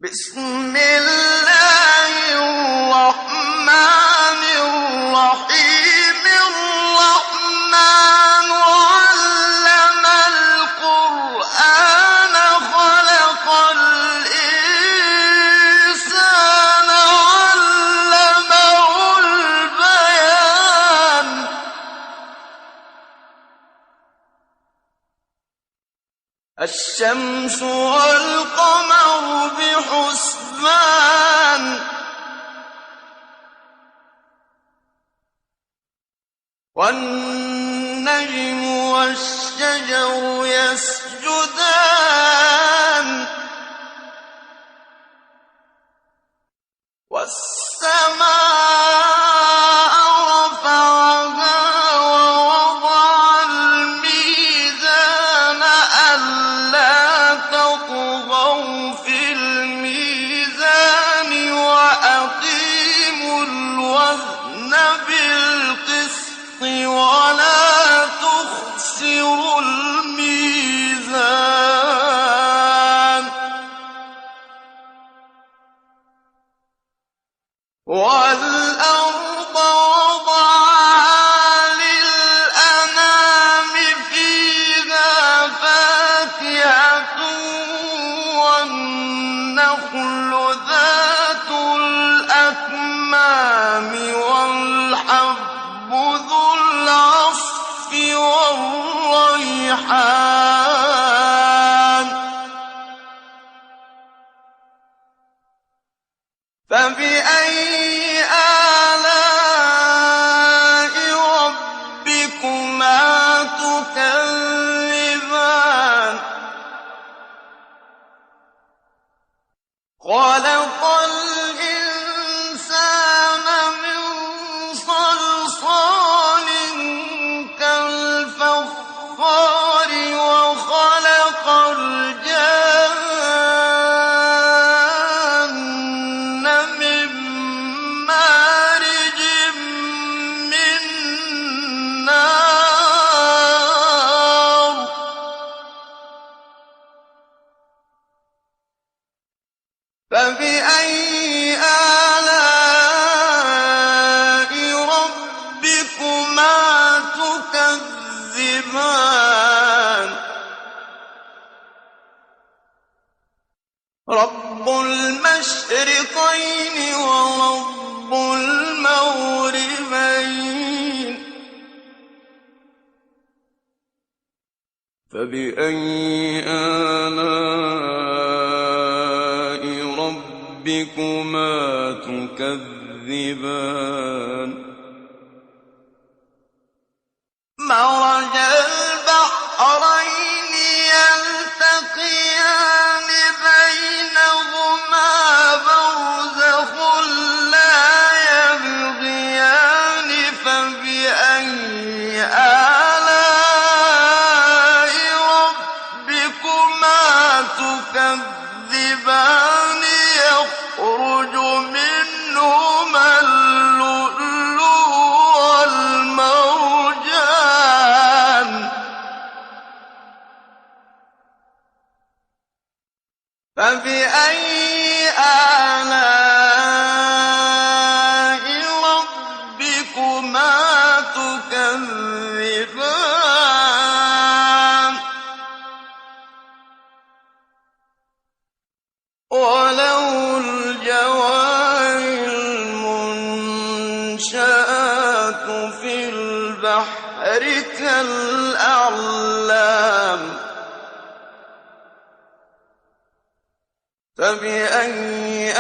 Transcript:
بسم الله الرحمن الرحيم الرحمن علم القرآن خلق الإنسان علمه البيان الشمس والقمر بحسبان والنجم والشجر يسجدان والسماء رفعها ووضع الميزان ألا تطغوا في الميزان وأقيموا الوزن بالقسط ولا تخسروا الميزان والأرض وضعها للأنام فيها فاكهة والنخل ذات الأكمام والحب ذو العصف والريحان فبأي آلاء ربكما تكذبان خلق الإنسان من صلصال كالفخار وخلق الجان من مارج من نار فبأي آلاء ربكما تكذبان رب المشرقين ورب المغربين فبأي آلاء ربكما تكذبان مرج البحرين يلتقيان بينهما برزخ لا يبغيان فبأي آلاء ربكما تكذبان يخرج منهما اللؤلؤ والمرجان فبأي آلاء ربكما تكذبان وله الجوار المنشآت في البحر كالأعلام فبأي